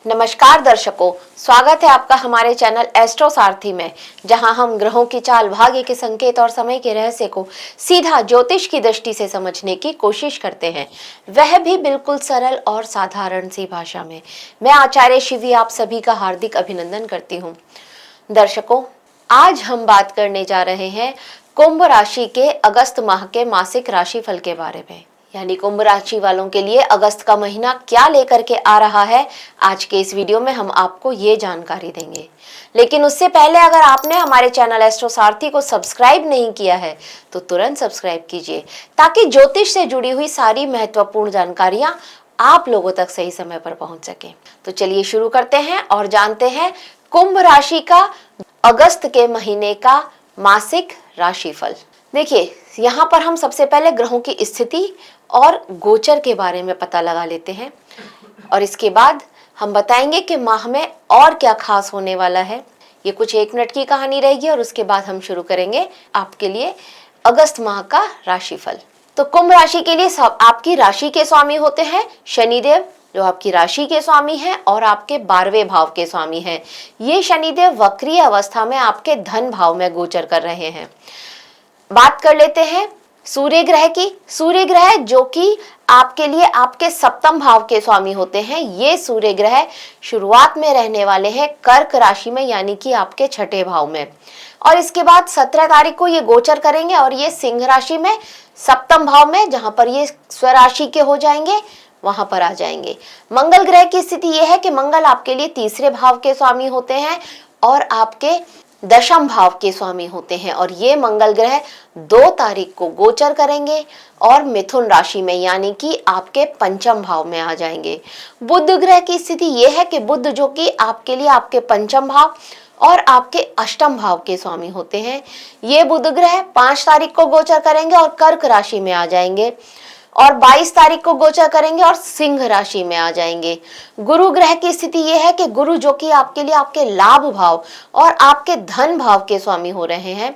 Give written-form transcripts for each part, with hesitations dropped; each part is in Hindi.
नमस्कार दर्शकों, स्वागत है आपका हमारे चैनल एस्ट्रो सारथी में, जहां हम ग्रहों की चाल, भाग्य के संकेत और समय के रहस्य को सीधा ज्योतिष की दृष्टि से समझने की कोशिश करते हैं, वह भी बिल्कुल सरल और साधारण सी भाषा में। मैं आचार्य शिवी आप सभी का हार्दिक अभिनंदन करती हूँ। दर्शकों, आज हम बात करने जा रहे हैं कुंभ राशि के अगस्त माह के मासिक राशिफल के बारे में। यानी कुंभ राशि वालों के लिए अगस्त का महीना क्या लेकर के आ रहा है, आज के इस वीडियो में हम आपको ये जानकारी देंगे। लेकिन उससे पहले अगर आपने हमारे चैनल एस्ट्रो सारथी को सब्सक्राइब नहीं किया है तो तुरंत सब्सक्राइब कीजिए, ताकि ज्योतिष से जुड़ी हुई सारी महत्वपूर्ण जानकारियां आप लोगों तक सही समय पर पहुंच सके। तो चलिए शुरू करते हैं और जानते हैं कुंभ राशि का अगस्त के महीने का मासिक राशिफल। देखिए, यहाँ पर हम सबसे पहले ग्रहों की स्थिति और गोचर के बारे में पता लगा लेते हैं, और इसके बाद हम बताएंगे कि माह में और क्या खास होने वाला है। ये कुछ 1 मिनट की कहानी रहेगी और उसके बाद हम शुरू करेंगे आपके लिए अगस्त माह का राशिफल। तो कुंभ राशि के लिए आपकी राशि के स्वामी होते हैं शनिदेव, जो आपकी राशि के स्वामी हैं और आपके 12वें भाव के स्वामी हैं। ये शनिदेव वक्रीय अवस्था में आपके धन भाव में गोचर कर रहे हैं। बात कर लेते हैं सूर्य ग्रह की। सूर्य ग्रह जो कि आपके लिए आपके 7वें भाव के स्वामी होते हैं, ये सूर्य ग्रह शुरुआत में रहने वाले हैं कर्क राशि में, यानी कि आपके 6ठे भाव में, और इसके बाद 17 तारीख को ये गोचर करेंगे और ये सिंह राशि में 7वें भाव में, जहां पर ये स्वराशि के हो जाएंगे, वहां पर आ जाएंगे। मंगल ग्रह की स्थिति यह है कि मंगल आपके लिए 3रे भाव के स्वामी होते हैं और आपके 10वें भाव के स्वामी होते हैं, और ये मंगल ग्रह 2 तारीख को गोचर करेंगे और मिथुन राशि में, यानी कि आपके 5वें भाव में आ जाएंगे। बुध ग्रह की स्थिति यह है कि बुध जो कि आपके लिए आपके 5वें भाव और आपके 8वें भाव के स्वामी होते हैं, ये बुध ग्रह 5 तारीख को गोचर करेंगे और कर्क राशि में आ जाएंगे, और 22 तारीख को गोचर करेंगे और सिंह राशि में आ जाएंगे। गुरु ग्रह की स्थिति यह है कि गुरु जो कि आपके लिए आपके लाभ भाव और आपके धन भाव के स्वामी हो रहे हैं,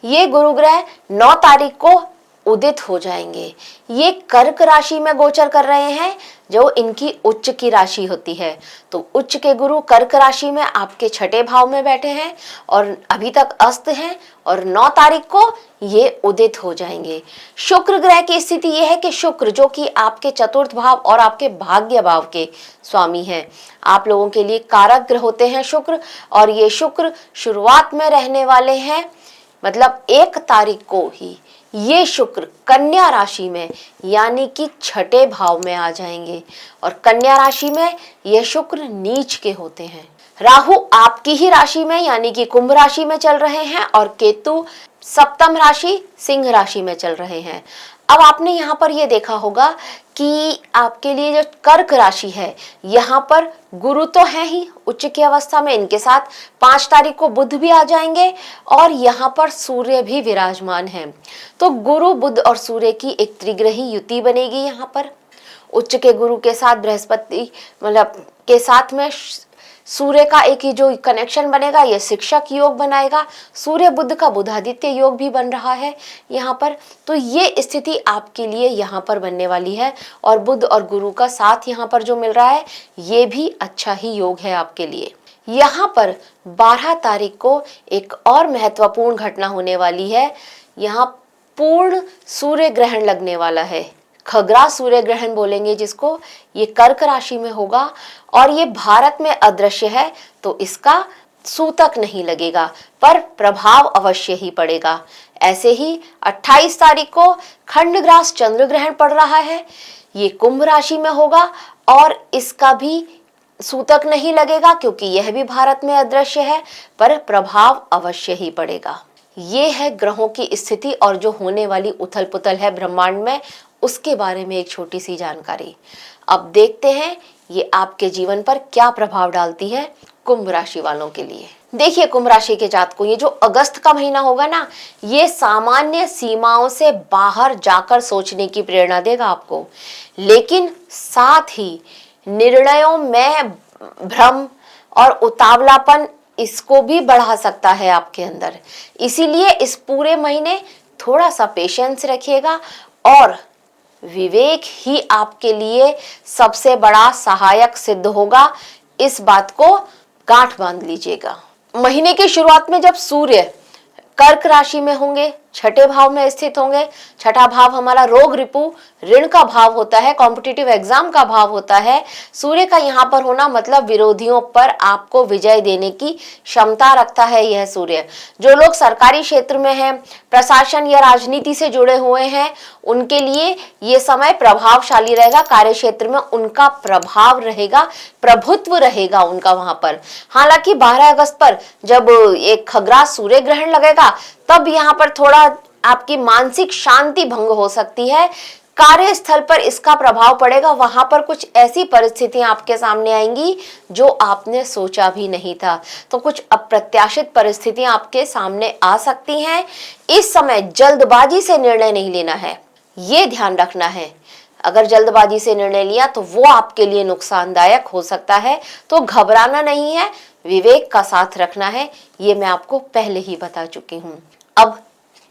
ये गुरु ग्रह 9 तारीख को उदित हो जाएंगे। ये कर्क राशि में गोचर कर रहे हैं, जो इनकी उच्च की राशि होती है। तो उच्च के गुरु कर्क राशि में आपके 6ठे भाव में बैठे हैं और अभी तक अस्त हैं, और 9 तारीख को ये उदित हो जाएंगे। शुक्र ग्रह की स्थिति यह है कि शुक्र जो कि आपके 4th भाव और आपके भाग्य भाव के स्वामी हैं, आप लोगों के लिए कारक ग्रह होते हैं शुक्र, और ये शुक्र शुरुआत में रहने वाले हैं, मतलब 1 तारीख को ही ये शुक्र कन्या राशि में, यानी कि 6ठे भाव में आ जाएंगे, और कन्या राशि में ये शुक्र नीच के होते हैं। राहु आपकी ही राशि में, यानी कि कुंभ राशि में चल रहे हैं, और केतु 7वीं राशि सिंह राशि में चल रहे हैं। अब आपने यहाँ पर ये देखा होगा कि आपके लिए जो कर्क राशि है, यहाँ पर गुरु तो है ही उच्च की अवस्था में, इनके साथ 5 तारीख को बुध भी आ जाएंगे, और यहाँ पर सूर्य भी विराजमान है। तो गुरु बुध और सूर्य की एक त्रिग्रही युति बनेगी। यहाँ पर उच्च के गुरु के साथ बृहस्पति मतलब के साथ में सूर्य का एक ही जो कनेक्शन बनेगा, ये शिक्षक योग बनाएगा। सूर्य बुध का बुधादित्य योग भी बन रहा है यहाँ पर। तो ये स्थिति आपके लिए यहाँ पर बनने वाली है, और बुध और गुरु का साथ यहाँ पर जो मिल रहा है, ये भी अच्छा ही योग है आपके लिए। यहाँ पर 12 तारीख को एक और महत्वपूर्ण घटना होने वाली है। यहाँ पूर्ण सूर्य ग्रहण लगने वाला है, खगरा सूर्य ग्रहण बोलेंगे जिसको। ये कर्क राशि में होगा और ये भारत में अदृश्य है, तो इसका सूतक नहीं लगेगा, पर प्रभाव अवश्य ही पड़ेगा। ऐसे ही 28 तारीख को खंडग्रास चंद्र ग्रहण पड़ रहा है, ये कुंभ राशि में होगा, और इसका भी सूतक नहीं लगेगा क्योंकि यह भी भारत में अदृश्य है, पर प्रभाव अवश्य ही पड़ेगा। ये है ग्रहों की स्थिति और जो होने वाली उथल पुथल है ब्रह्मांड में, उसके बारे में एक छोटी सी जानकारी। अब देखते हैं ये आपके जीवन पर क्या प्रभाव डालती है कुंभ राशि वालों के लिए। देखिए, कुंभ राशि के जातकों, ये जो अगस्त का महीना होगा ना, ये सामान्य सीमाओं से बाहर जाकर सोचने की प्रेरणा देगा आपको, लेकिन साथ ही निर्णयों में भ्रम और उतावलापन इसको भी बढ़ा सकता है आपके अंदर। इसीलिए इस पूरे महीने थोड़ा सा पेशेंस रखिएगा, और विवेक ही आपके लिए सबसे बड़ा सहायक सिद्ध होगा इस बात को गांठ बांध लीजिएगा। महीने की शुरुआत में जब सूर्य कर्क राशि में होंगे, छठे भाव में स्थित होंगे। छठा भाव हमारा रोग रिपु ऋण का भाव होता है, कॉम्पिटिटिव एग्जाम का भाव होता है। सूर्य का यहाँ पर होना मतलब विरोधियों पर आपको विजय देने की क्षमता रखता है यह सूर्य। जो लोग सरकारी क्षेत्र में हैं, प्रशासन या राजनीति से जुड़े हुए हैं, उनके लिए ये समय प्रभावशाली रहेगा। कार्य क्षेत्र में उनका प्रभाव रहेगा, प्रभुत्व रहेगा उनका वहां पर। हालांकि 12 अगस्त पर जब एक खग्रास सूर्य ग्रहण लगेगा तब यहाँ पर थोड़ा आपकी मानसिक शांति भंग हो सकती है। कार्यस्थल पर इसका प्रभाव पड़ेगा, वहां पर कुछ ऐसी परिस्थितियां आपके सामने आएंगी जो आपने सोचा भी नहीं था। तो कुछ अप्रत्याशित परिस्थितियां आपके सामने आ सकती हैं। इस समय जल्दबाजी से निर्णय नहीं लेना है, ये ध्यान रखना है। अगर जल्दबाजी से निर्णय लिया तो वो आपके लिए नुकसानदायक हो सकता है। तो घबराना नहीं है, विवेक का साथ रखना है, ये मैं आपको पहले ही बता चुकी हूँ। अब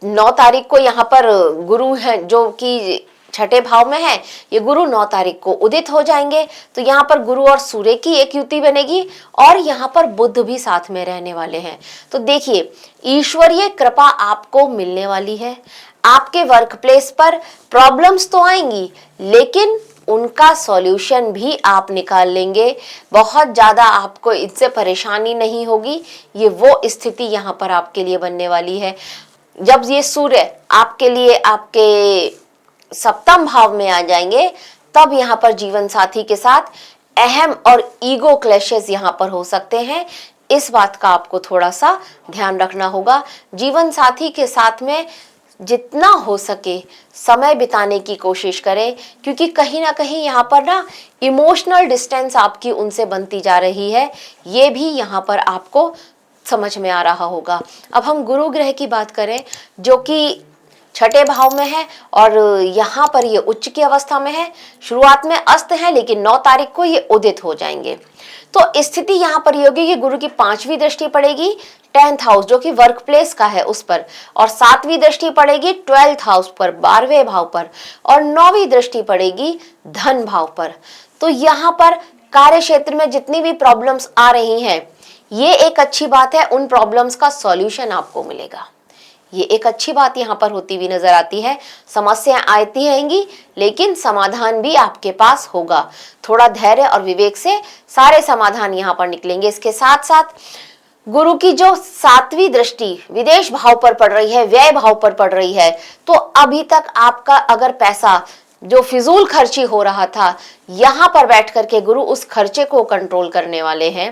9 तारीख को यहाँ पर गुरु है जो कि छठे भाव में है, ये गुरु 9 तारीख को उदित हो जाएंगे। तो यहाँ पर गुरु और सूर्य की एक युति बनेगी और यहाँ पर बुध भी साथ में रहने वाले हैं। तो देखिए, ईश्वरीय कृपा आपको मिलने वाली है। आपके वर्क प्लेस पर प्रॉब्लम्स तो आएंगी, लेकिन उनका सॉल्यूशन भी आप निकाल लेंगे। बहुत ज़्यादा आपको इससे परेशानी नहीं होगी। ये वो स्थिति यहाँ पर आपके लिए बनने वाली है। जब ये सूर्य आपके लिए आपके सप्तम भाव में आ जाएंगे, तब यहाँ पर जीवन साथी के साथ अहम और ईगो क्लैशेस यहाँ पर हो सकते हैं। इस बात का आपको थोड़ा सा ध्यान रखना होगा। जीवन साथी के साथ में जितना हो सके समय बिताने की कोशिश करें, क्योंकि कहीं ना कहीं यहाँ पर ना इमोशनल डिस्टेंस आपकी उनसे बनती जा रही है। ये भी यहाँ पर आपको समझ में आ रहा होगा। अब हम गुरु ग्रह की बात करें, जो कि छठे भाव में है और यहाँ पर ये उच्च की अवस्था में है। शुरुआत में अस्त है, लेकिन 9 तारीख को ये उदित हो जाएंगे। तो स्थिति यहाँ पर ये होगी कि गुरु की 5वीं दृष्टि पड़ेगी 10th हाउस जो कि वर्क प्लेस का है उस पर, और 7वीं दृष्टि पड़ेगी 12th हाउस पर, 12वें भाव पर, और 9वीं दृष्टि पड़ेगी धन भाव पर। तो यहाँ पर कार्य क्षेत्र में जितनी भी प्रॉब्लम्स आ रही हैं, ये एक अच्छी बात है, उन प्रॉब्लम्स का सॉल्यूशन आपको मिलेगा। ये एक अच्छी बात यहाँ पर होती हुई नजर आती है। समस्याएं आती रहेंगी, लेकिन समाधान भी आपके पास होगा। थोड़ा धैर्य और विवेक से सारे समाधान यहाँ पर निकलेंगे। इसके साथ साथ गुरु की जो 7वीं दृष्टि विदेश भाव पर पड़ रही है, व्यय भाव पर पड़ रही है, तो अभी तक आपका अगर पैसा जो फिजूल खर्ची हो रहा था, यहाँ पर बैठ करके गुरु उस खर्चे को कंट्रोल करने वाले हैं।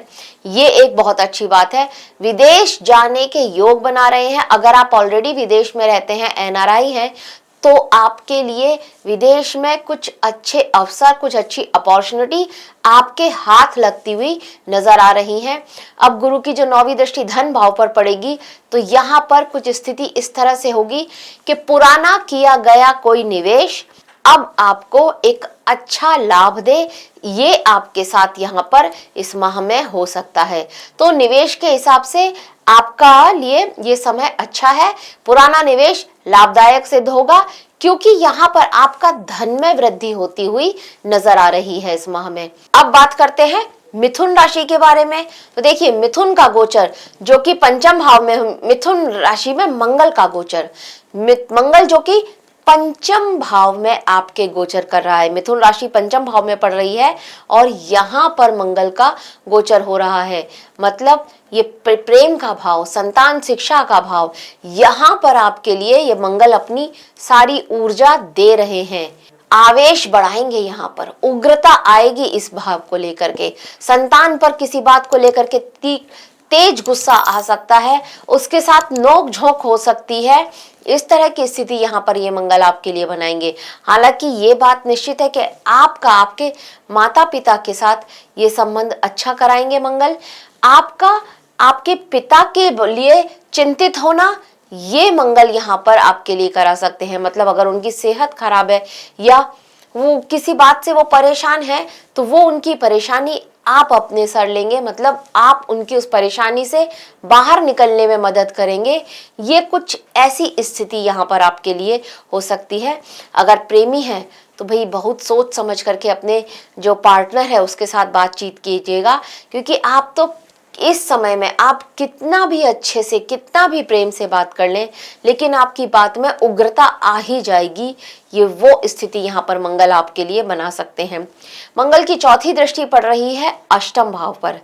ये एक बहुत अच्छी बात है। विदेश जाने के योग बना रहे हैं। अगर आप ऑलरेडी विदेश में रहते हैं, एनआरआई हैं, तो आपके लिए विदेश में कुछ अच्छे अवसर, कुछ अच्छी अपॉर्चुनिटी आपके हाथ लगती हुई नजर आ रही हैं। अब गुरु की जो 9वीं दृष्टि धन भाव पर पड़ेगी, तो यहाँ पर कुछ स्थिति इस तरह से होगी कि पुराना किया गया कोई निवेश अब आपको एक अच्छा लाभ दे। ये आपके साथ यहाँ पर इस माह में हो सकता है। तो निवेश के हिसाब से आपका लिए ये समय अच्छा है। पुराना निवेश लाभदायक सिद्ध होगा, क्योंकि यहाँ पर आपका धन में वृद्धि होती हुई नजर आ रही है इस माह में। अब बात करते हैं मिथुन राशि के बारे में। तो देखिए, मिथुन का गोचर जो कि 5म भाव में, मिथुन राशि में मंगल का गोचर, मंगल जो कि 5म भाव में आपके गोचर कर रहा है। मिथुन राशि 5म भाव में पड़ रही है और यहाँ पर मंगल का गोचर हो रहा है। मतलब ये प्रेम का भाव, संतान शिक्षा का भाव, यहाँ पर आपके लिए ये मंगल अपनी सारी ऊर्जा दे रहे हैं। आवेश बढ़ाएंगे, यहाँ पर उग्रता आएगी इस भाव को लेकर के। संतान पर किसी बात को लेकर के तेज गुस्सा आ सकता है, उसके साथ नोक झोंक हो सकती है। इस तरह की स्थिति यहाँ पर ये मंगल आपके लिए बनाएंगे। हालांकि ये बात निश्चित है कि आपके माता पिता के साथ ये संबंध अच्छा कराएंगे मंगल। आपका आपके पिता के लिए चिंतित होना, ये मंगल यहाँ पर आपके लिए करा सकते हैं। मतलब अगर उनकी सेहत खराब है या वो किसी बात से वो परेशान है, तो वो उनकी परेशानी आप अपने सर लेंगे, मतलब आप उनकी उस परेशानी से बाहर निकलने में मदद करेंगे। ये कुछ ऐसी स्थिति यहाँ पर आपके लिए हो सकती है। अगर प्रेमी है तो भाई बहुत सोच समझ करके अपने जो पार्टनर है उसके साथ बातचीत कीजिएगा, क्योंकि आप तो इस समय में आप कितना भी अच्छे से, कितना भी प्रेम से बात कर लें, लेकिन आपकी बात में उग्रता आ ही जाएगी। ये वो स्थिति यहाँ पर मंगल आपके लिए बना सकते हैं। मंगल की चौथी दृष्टि पड़ रही है अष्टम भाव पर।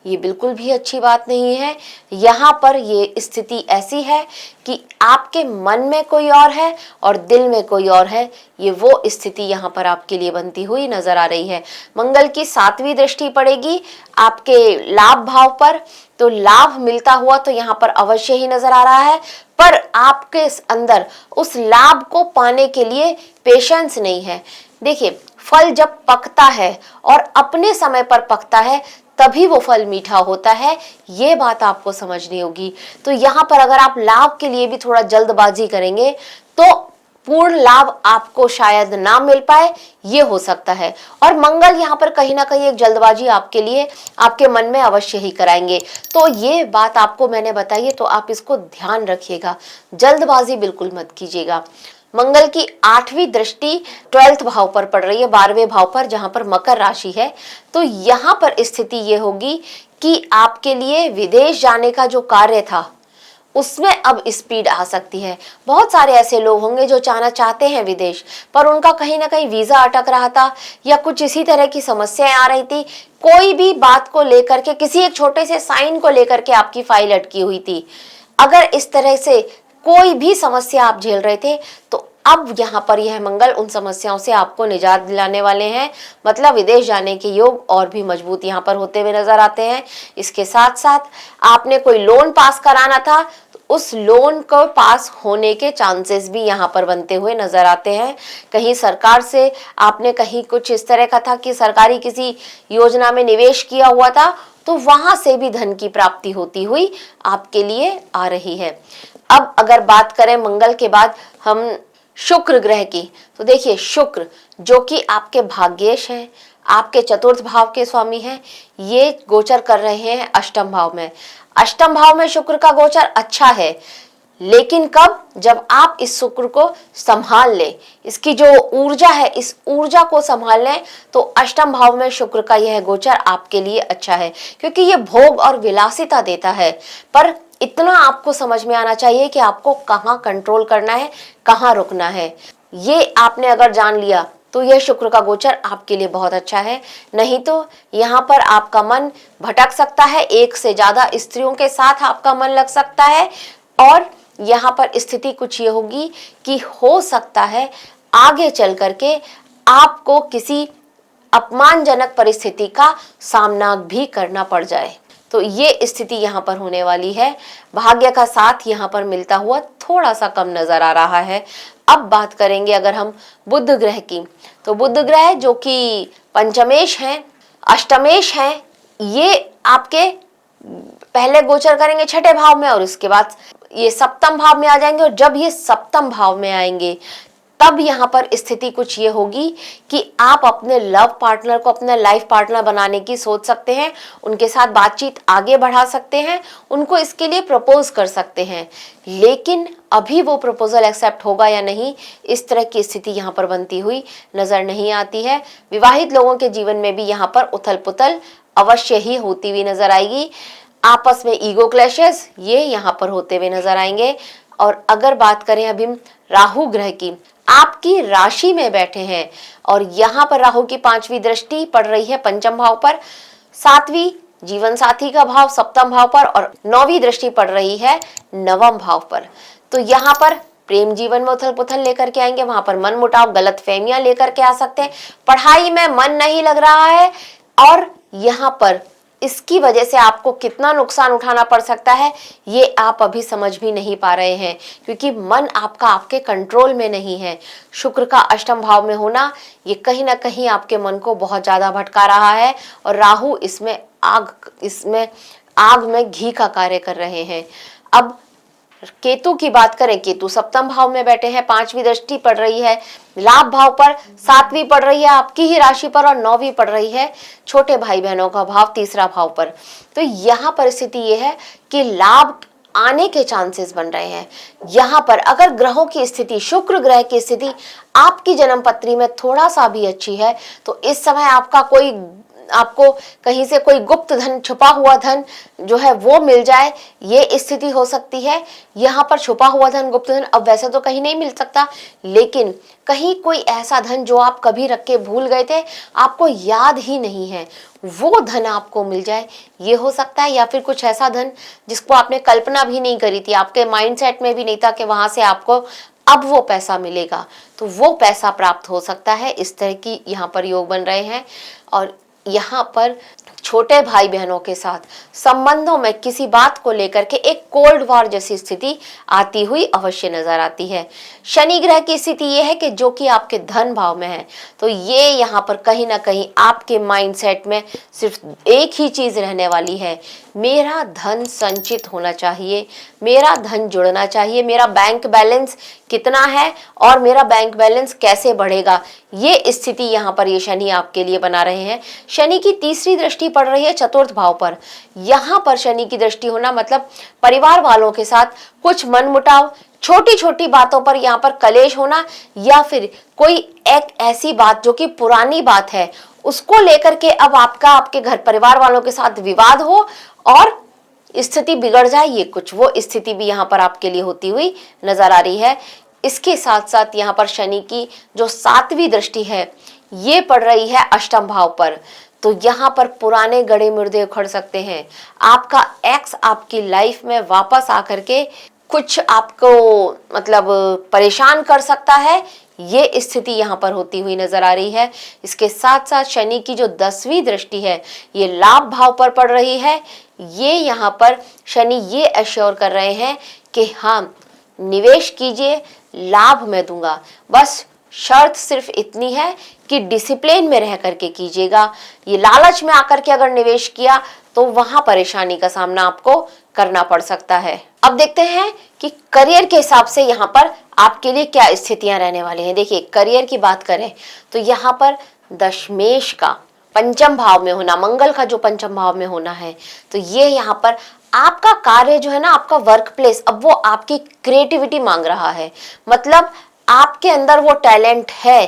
ये बिल्कुल भी अच्छी बात नहीं है। यहाँ पर ये स्थिति ऐसी है कि आपके मन में कोई और है और दिल में कोई और है। ये वो स्थिति यहाँ पर आपके लिए बनती हुई नजर आ रही है। मंगल की सातवीं दृष्टि पड़ेगी आपके लाभ भाव पर, तो लाभ मिलता हुआ तो यहाँ पर अवश्य ही नजर आ रहा है, पर आपके अंदर उस लाभ को पाने के लिए पेशेंस नहीं है। देखिए, फल जब पकता है और अपने समय पर पकता है तभी वो फल मीठा होता है, ये बात आपको समझनी होगी। तो यहाँ पर अगर आप लाभ के लिए भी थोड़ा जल्दबाजी करेंगे तो पूर्ण लाभ आपको शायद ना मिल पाए, ये हो सकता है। और मंगल यहाँ पर कहीं ना कहीं एक जल्दबाजी आपके लिए, आपके मन में अवश्य ही कराएंगे। तो ये बात आपको मैंने बताई है, तो आप इसको ध्यान रखिएगा, जल्दबाजी बिल्कुल मत कीजिएगा। मंगल की आठवीं दृष्टि 12th भाव पर पड़ रही है, 12वें भाव पर, जहां पर मकर राशि है। तो यहाँ पर स्थिति ये होगी कि आपके लिए विदेश जाने का जो कार्य था उसमें अब स्पीड आ सकती है। बहुत सारे ऐसे लोग होंगे जो जाना चाहते हैं विदेश, पर उनका कहीं ना कहीं वीजा अटक रहा था या कुछ इसी तरह की समस्याएं आ रही थी। कोई भी बात को लेकर के, किसी एक छोटे से साइन को लेकर के आपकी फाइल अटकी हुई थी। अगर इस तरह से कोई भी समस्या आप झेल रहे थे तो अब यहाँ पर यह मंगल उन समस्याओं से आपको निजात दिलाने वाले हैं। मतलब विदेश जाने के योग और भी मजबूत यहाँ पर होते हुए नजर आते हैं। इसके साथ साथ आपने कोई लोन पास कराना था तो उस लोन को पास होने के चांसेस भी यहाँ पर बनते हुए नजर आते हैं। कहीं सरकार से आपने कहीं कुछ इस तरह का था कि सरकारी किसी योजना में निवेश किया हुआ था, तो वहां से भी धन की प्राप्ति होती हुई आपके लिए आ रही है। अब अगर बात करें मंगल के बाद हम शुक्र ग्रह की, तो देखिए शुक्र जो कि आपके भाग्येश हैं, आपके चतुर्थ भाव के स्वामी हैं, ये गोचर कर रहे हैं अष्टम भाव में। अष्टम भाव में शुक्र का गोचर अच्छा है, लेकिन कब? जब आप इस शुक्र को संभाल लें, इसकी जो ऊर्जा है इस ऊर्जा को संभाल लें, तो अष्टम भाव में शुक्र का यह गोचर आपके लिए अच्छा है, क्योंकि ये भोग और विलासिता देता है। पर इतना आपको समझ में आना चाहिए कि आपको कहाँ कंट्रोल करना है, कहाँ रुकना है। ये आपने अगर जान लिया तो यह शुक्र का गोचर आपके लिए बहुत अच्छा है। नहीं तो यहाँ पर आपका मन भटक सकता है, एक से ज्यादा स्त्रियों के साथ आपका मन लग सकता है, और यहाँ पर स्थिति कुछ ये होगी कि हो सकता है आगे चल करके आपको किसी अपमानजनक परिस्थिति का सामना भी करना पड़ जाए। तो ये स्थिति यहाँ पर होने वाली है। भाग्य का साथ यहाँ पर मिलता हुआ थोड़ा सा कम नजर आ रहा है। अब बात करेंगे अगर हम बुध ग्रह की, तो बुध ग्रह जो कि पंचमेश हैं, अष्टमेश हैं, ये आपके पहले गोचर करेंगे छठे भाव में और उसके बाद ये सप्तम भाव में आ जाएंगे। और जब ये सप्तम भाव में आएंगे तब यहाँ पर स्थिति कुछ ये होगी कि आप अपने लव पार्टनर को अपना लाइफ पार्टनर बनाने की सोच सकते हैं, उनके साथ बातचीत आगे बढ़ा सकते हैं, उनको इसके लिए प्रपोज कर सकते हैं। लेकिन अभी वो प्रपोजल एक्सेप्ट होगा या नहीं, इस तरह की स्थिति यहाँ पर बनती हुई नजर नहीं आती है। विवाहित लोगों के जीवन में भी यहाँ पर उथल पुथल अवश्य ही होती हुई नजर आएगी। आपस में ईगो क्लैशेस ये यहाँ पर होते हुए नजर आएंगे। और अगर बात करें अभी राहु ग्रह की, आपकी राशि में बैठे हैं और यहाँ पर राहु की 5वीं दृष्टि पड़ रही है पंचम भाव पर, 7वीं जीवन साथी का भाव सप्तम भाव पर, और 9वीं दृष्टि पड़ रही है नवम भाव पर। तो यहाँ पर प्रेम जीवन में उथल पुथल लेकर के आएंगे, वहां पर मन मुटाव, गलत फहमियां लेकर के आ सकते हैं, पढ़ाई में मन नहीं लग रहा है, और यहाँ पर इसकी वजह से आपको कितना नुकसान उठाना पड़ सकता है ये आप अभी समझ भी नहीं पा रहे हैं, क्योंकि मन आपका आपके कंट्रोल में नहीं है। शुक्र का अष्टम भाव में होना ये कहीं ना कहीं आपके मन को बहुत ज्यादा भटका रहा है, और राहु इसमें आग में घी का कार्य कर रहे हैं। अब केतु की बात करें, केतु सप्तम भाव में बैठे हैं, 5वीं दृष्टि पड़ रही है लाभ भाव पर, 7वीं पड़ रही है आपकी ही राशि पर और 9वीं पड़ रही है छोटे भाई बहनों का भाव, तीसरा भाव पर। तो यहाँ पर स्थिति यह है कि लाभ आने के चांसेस बन रहे हैं। यहाँ पर अगर ग्रहों की स्थिति, शुक्र ग्रह की स्थिति आपकी जन्म पत्री में थोड़ा सा भी अच्छी है तो इस समय आपको कहीं से कोई गुप्त धन, छुपा हुआ धन जो है वो मिल जाए, ये स्थिति हो सकती है। यहाँ पर छुपा हुआ धन, गुप्त धन अब वैसे तो कहीं नहीं मिल सकता, लेकिन कहीं कोई ऐसा धन जो आप कभी रख के भूल गए थे, आपको याद ही नहीं है, वो धन आपको मिल जाए, ये हो सकता है। या फिर कुछ ऐसा धन जिसको आपने कल्पना भी नहीं करी थी, आपके माइंडसेट में भी नहीं था कि वहां से आपको अब वो पैसा मिलेगा, तो वो पैसा प्राप्त हो सकता है। इस तरह की यहाँ पर योग बन रहे हैं। और यहाँ पर छोटे भाई बहनों के साथ संबंधों में किसी बात को लेकर के एक कोल्ड वॉर जैसी स्थिति आती हुई अवश्य नजर आती है। शनि ग्रह की स्थिति यह है कि जो कि आपके धन भाव में है, तो ये यहाँ पर कहीं ना कहीं आपके माइंडसेट में सिर्फ एक ही चीज रहने वाली है, मेरा धन संचित होना चाहिए, मेरा धन जुड़ना चाहिए, मेरा बैंक बैलेंस कितना है और मेरा बैंक बैलेंस कैसे बढ़ेगा, ये स्थिति यहाँ पर ये शनि आपके लिए बना रहे हैं। शनि की तीसरी दृष्टि पड़ रही है चतुर्थ भाव पर। यहाँ पर शनि की दृष्टि होना मतलब परिवार वालों के साथ कुछ मनमुटाव, छोटी छोटी बातों पर यहाँ पर कलेश होना, या फिर कोई एक ऐसी बात जो कि पुरानी बात है उसको लेकर के अब आपके घर परिवार वालों के साथ विवाद हो और स्थिति बिगड़ जाए, ये कुछ वो स्थिति भी यहाँ पर आपके लिए होती हुई नजर आ रही है। इसके साथ साथ यहाँ पर शनि की जो 7वीं दृष्टि है ये पड़ रही है अष्टम भाव पर, तो यहाँ पर पुराने गड़े मुर्दे उखड़ सकते हैं। आपका एक्स आपकी लाइफ में वापस आकर के कुछ आपको मतलब परेशान कर सकता है, ये स्थिति यहाँ पर होती हुई नजर आ रही है। इसके साथ साथ शनि की जो 10वीं दृष्टि है ये लाभ भाव पर पड़ रही है। ये यहाँ पर शनि ये एश्योर कर रहे हैं कि हाँ, निवेश कीजिए, लाभ मैं दूंगा, बस शर्त सिर्फ इतनी है कि डिसिप्लिन में रह करके कीजिएगा। ये लालच में आकर के अगर निवेश किया तो वहां परेशानी का सामना आपको करना पड़ सकता है। अब देखते हैं कि करियर के हिसाब से यहाँ पर आपके लिए क्या स्थितियां रहने वाली हैं। देखिए, करियर की बात करें तो यहाँ पर दशमेश का पंचम भाव में होना, मंगल का जो पंचम भाव में होना है, तो ये यहाँ पर आपका कार्य जो है ना, आपका वर्क प्लेस, अब वो आपकी क्रिएटिविटी मांग रहा है। मतलब आपके अंदर वो टैलेंट है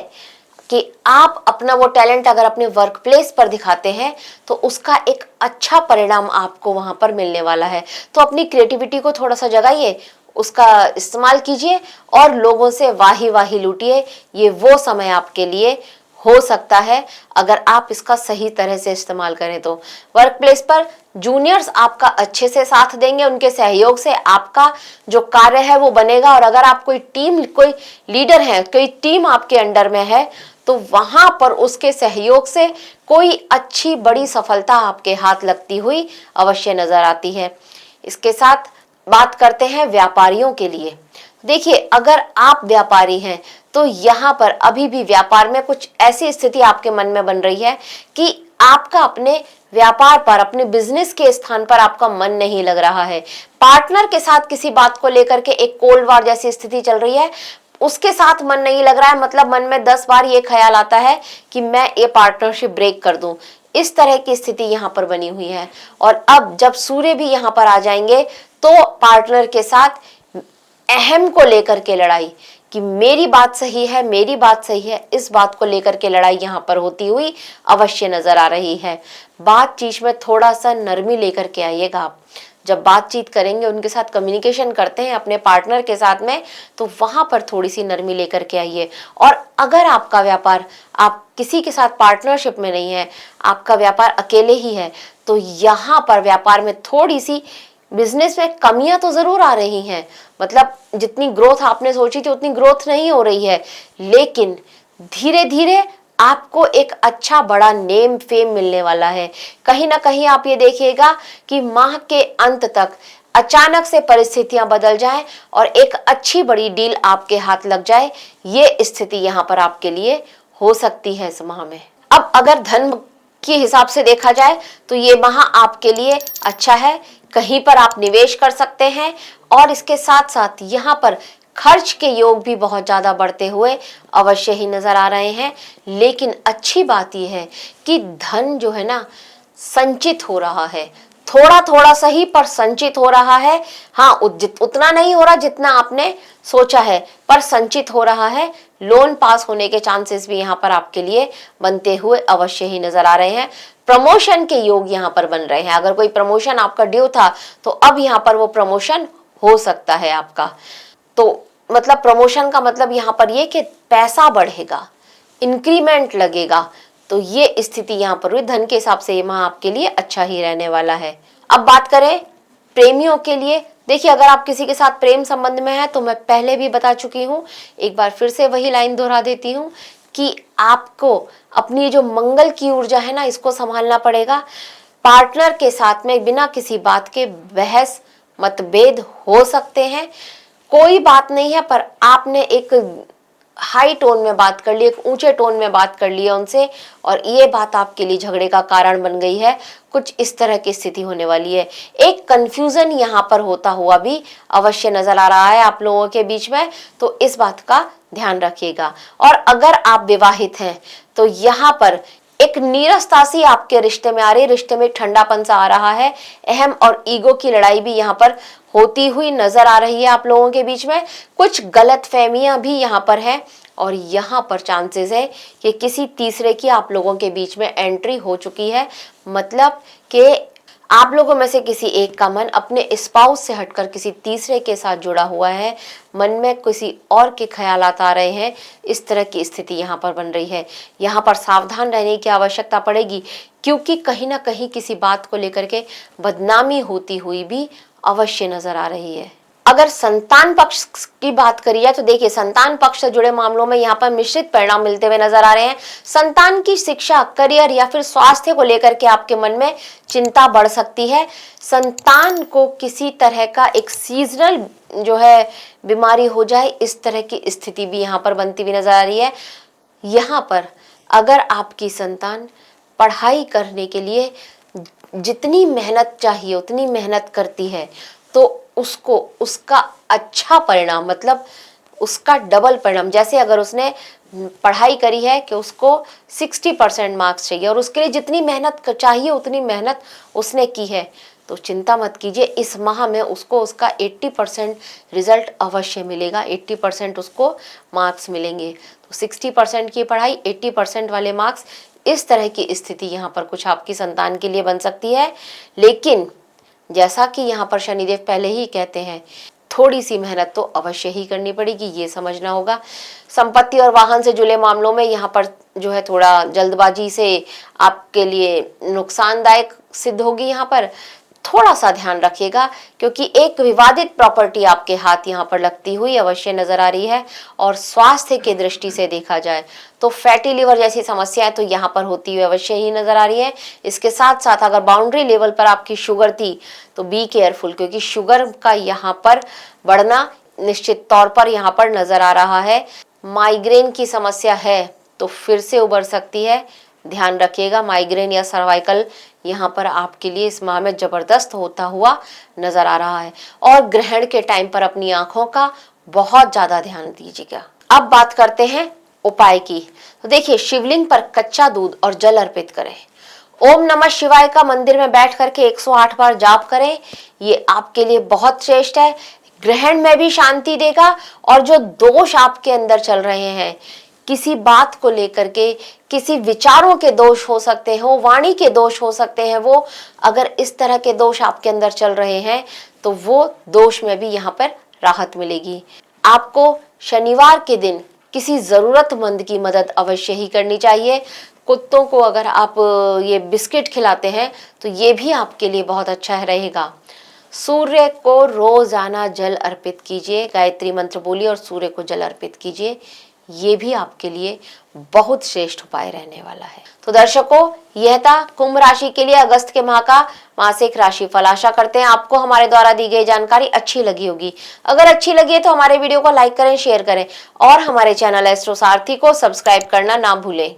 कि आप अपना वो टैलेंट अगर अपने वर्क प्लेस पर दिखाते हैं तो उसका एक अच्छा परिणाम आपको वहां पर मिलने वाला है। तो अपनी क्रिएटिविटी को थोड़ा सा जगाइए, उसका इस्तेमाल कीजिए और लोगों से वाही वाही लूटिए। ये वो समय आपके लिए हो सकता है अगर आप इसका सही तरह से इस्तेमाल करें तो। वर्क प्लेस पर जूनियर्स आपका अच्छे से साथ देंगे, उनके सहयोग से आपका जो कार्य है वो बनेगा। और अगर आप कोई लीडर है, कोई टीम आपके अंडर में है, तो वहां पर उसके सहयोग से कोई अच्छी बड़ी सफलता आपके हाथ लगती हुई अवश्य नजर आती है। इसके साथ बात करते हैं व्यापारियों के लिए। देखिए, अगर आप व्यापारी हैं तो यहाँ पर अभी भी व्यापार में कुछ ऐसी स्थिति आपके मन में बन रही है कि आपका अपने व्यापार पर, अपने बिजनेस के स्थान पर आपका मन नहीं लग रहा है। पार्टनर के साथ किसी बात को लेकर के एक कोल्ड वॉर जैसी स्थिति चल रही है, उसके साथ मन नहीं लग रहा है। मतलब मन में 10 बार ये ख्याल आता है कि मैं ये पार्टनरशिप ब्रेक कर दूं। इस तरह की स्थिति यहाँ पर बनी हुई है। और अब जब सूर्य भी यहाँ पर आ जाएंगे तो पार्टनर के साथ अहम को लेकर के लड़ाई, कि मेरी बात सही है, मेरी बात सही है, इस बात को लेकर के लड़ाई यहाँ पर होती हुई अवश्य नजर आ रही है। बातचीत में थोड़ा सा नरमी लेकर के आइएगा। आप जब बातचीत करेंगे, उनके साथ कम्युनिकेशन करते हैं अपने पार्टनर के साथ में, तो वहां पर थोड़ी सी नरमी लेकर के आइए। और अगर आपका व्यापार, आप किसी के साथ पार्टनरशिप में नहीं है, आपका व्यापार अकेले ही है, तो यहाँ पर व्यापार में थोड़ी सी बिजनेस में कमियां तो जरूर आ रही हैं। मतलब जितनी ग्रोथ आपने सोची थी उतनी ग्रोथ नहीं हो रही है, लेकिन धीरे धीरे आपको एक अच्छा बड़ा नेम फेम मिलने वाला है। कहीं ना कहीं आप ये देखिएगा कि माह के अंत तक अचानक से परिस्थितियां बदल जाएं और एक अच्छी बड़ी डील आपके हाथ लग जाए। ये स्थिति यहाँ पर आपके लिए हो सकती है इस माह में। अब अगर धन के हिसाब से देखा जाए तो ये माह आपके लिए अच्छा है। कहीं पर आप निवेश कर सकते हैं और इसके साथ साथ यहाँ पर खर्च के योग भी बहुत ज्यादा बढ़ते हुए अवश्य ही नजर आ रहे हैं। लेकिन अच्छी बात यह है कि धन जो है ना संचित हो रहा है, थोड़ा थोड़ा सही पर संचित हो रहा है। हाँ, उतना नहीं हो रहा जितना आपने सोचा है, पर संचित हो रहा है। लोन पास होने के चांसेस भी यहाँ पर आपके लिए बनते हुए अवश्य ही नजर आ रहे हैं। प्रमोशन के योग यहाँ पर बन रहे हैं। अगर कोई प्रमोशन आपका ड्यू था तो अब यहाँ पर वो प्रमोशन हो सकता है आपका। तो मतलब प्रमोशन का मतलब यहाँ पर ये कि पैसा बढ़ेगा, इंक्रीमेंट लगेगा। तो ये स्थिति यहाँ पर हुई। धन के हिसाब से ये माह आपके लिए अच्छा ही रहने वाला है। अब बात करें प्रेमियों के लिए। देखिए, अगर आप किसी के साथ प्रेम संबंध में हैं तो मैं पहले भी बता चुकी हूँ, एक बार फिर से वही लाइन दोहरा देती हूँ कि आपको अपनी जो मंगल की ऊर्जा है ना, इसको संभालना पड़ेगा। पार्टनर के साथ में बिना किसी बात के बहस मतभेद हो सकते हैं, कोई बात नहीं है, पर आपने एक हाई टोन में बात कर ली, एक ऊंचे टोन में बात कर ली है उनसे, और ये बात आपके लिए झगड़े का कारण बन गई है। कुछ इस तरह की स्थिति होने वाली है। एक कंफ्यूजन यहाँ पर होता हुआ भी अवश्य नजर आ रहा है आप लोगों के बीच में, तो इस बात का ध्यान रखिएगा। और अगर आप विवाहित हैं तो यहाँ पर एक नीरसता सी आपके रिश्ते में आ रही है, रिश्ते में ठंडापन सा आ रहा है। अहम और ईगो की लड़ाई भी यहाँ पर होती हुई नजर आ रही है आप लोगों के बीच में। कुछ गलतफहमियां भी यहाँ पर है और यहाँ पर चांसेस है कि किसी तीसरे की आप लोगों के बीच में एंट्री हो चुकी है। मतलब कि आप लोगों में से किसी एक का मन अपने स्पाउस से हटकर किसी तीसरे के साथ जुड़ा हुआ है, मन में किसी और के ख्यालात आ रहे हैं। इस तरह की स्थिति यहाँ पर बन रही है। यहाँ पर सावधान रहने की आवश्यकता पड़ेगी, क्योंकि कहीं ना कहीं किसी बात को लेकर के बदनामी होती हुई भी अवश्य नजर आ रही है। अगर संतान पक्ष की बात करी जाए तो देखिए, संतान पक्ष से जुड़े मामलों में यहाँ पर मिश्रित परिणाम मिलते हुए नजर आ रहे हैं। संतान की शिक्षा, करियर या फिर स्वास्थ्य को लेकर के आपके मन में चिंता बढ़ सकती है। संतान को किसी तरह का एक सीजनल जो है बीमारी हो जाए, इस तरह की स्थिति भी यहाँ पर बनती हुई नजर आ रही है। यहाँ पर अगर आपकी संतान पढ़ाई करने के लिए जितनी मेहनत चाहिए उतनी मेहनत करती है, तो उसको उसका अच्छा परिणाम, मतलब उसका डबल परिणाम, जैसे अगर उसने पढ़ाई करी है कि उसको 60% मार्क्स चाहिए और उसके लिए जितनी मेहनत चाहिए उतनी मेहनत उसने की है, तो चिंता मत कीजिए, इस माह में उसको उसका 80% रिजल्ट अवश्य मिलेगा। 80% उसको मार्क्स मिलेंगे। तो 60% की पढ़ाई, 80% वाले मार्क्स, इस तरह की स्थिति यहाँ पर कुछ आपकी संतान के लिए बन सकती है। लेकिन जैसा कि यहाँ पर शनिदेव पहले ही कहते हैं, थोड़ी सी मेहनत तो अवश्य ही करनी पड़ेगी, ये समझना होगा। संपत्ति और वाहन से जुड़े मामलों में यहाँ पर जो है थोड़ा जल्दबाजी से आपके लिए नुकसानदायक सिद्ध होगी। यहाँ पर थोड़ा सा ध्यान रखिएगा, क्योंकि एक विवादित प्रॉपर्टी आपके हाथ यहाँ पर लगती हुई अवश्य नजर आ रही है। और स्वास्थ्य की दृष्टि से देखा जाए तो फैटी लिवर जैसी समस्याएं तो यहाँ पर होती हुई अवश्य ही नजर आ रही है। इसके साथ साथ अगर बाउंड्री लेवल पर आपकी शुगर थी तो बी केयरफुल, क्योंकि शुगर का यहाँ पर बढ़ना निश्चित तौर पर यहाँ पर नजर आ रहा है। माइग्रेन की समस्या है तो फिर से उभर सकती है, ध्यान रखिएगा। माइग्रेन या सर्वाइकल यहाँ पर आपके लिए इस माह में जबरदस्त होता हुआ नजर आ रहा है। और ग्रहण के टाइम पर अपनी आंखों का बहुत ज्यादा ध्यान दीजिएगा। अब बात करते हैं उपाय की। तो देखिए, शिवलिंग पर कच्चा दूध और जल अर्पित करें। ओम नमः शिवाय का मंदिर में बैठ करके 108 बार जाप करें। ये आपके लिए बहुत श्रेष्ठ है, ग्रहण में भी शांति देगा। और जो दोष आपके अंदर चल रहे हैं, किसी बात को लेकर के, किसी विचारों के दोष हो सकते हैं, वाणी के दोष हो सकते हैं, वो अगर इस तरह के दोष आपके अंदर चल रहे हैं तो वो दोष में भी यहाँ पर राहत मिलेगी। आपको शनिवार के दिन किसी जरूरतमंद की मदद अवश्य ही करनी चाहिए। कुत्तों को अगर आप ये बिस्किट खिलाते हैं तो ये भी आपके लिए बहुत अच्छा रहेगा। सूर्य को रोजाना जल अर्पित कीजिए, गायत्री मंत्र बोलिए और सूर्य को जल अर्पित कीजिए, ये भी आपके लिए बहुत श्रेष्ठ उपाय रहने वाला है। तो दर्शकों, यह था कुंभ राशि के लिए अगस्त के माह का मासिक राशि फल। आशा करते हैं आपको हमारे द्वारा दी गई जानकारी अच्छी लगी होगी। अगर अच्छी लगी है तो हमारे वीडियो को लाइक करें, शेयर करें और हमारे चैनल एस्ट्रो सारथी को सब्सक्राइब करना ना भूलें।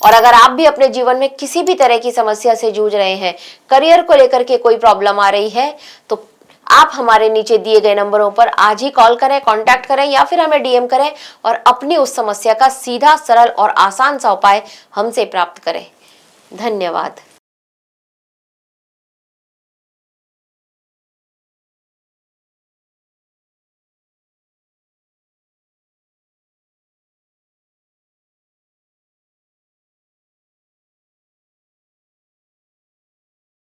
और अगर आप भी अपने जीवन में किसी भी तरह की समस्या से जूझ रहे हैं, करियर को लेकर के कोई प्रॉब्लम आ रही है, तो आप हमारे नीचे दिए गए नंबरों पर आज ही कॉल करें, कांटेक्ट करें या फिर हमें डीएम करें और अपनी उस समस्या का सीधा, सरल और आसान सा उपाय हमसे प्राप्त करें। धन्यवाद।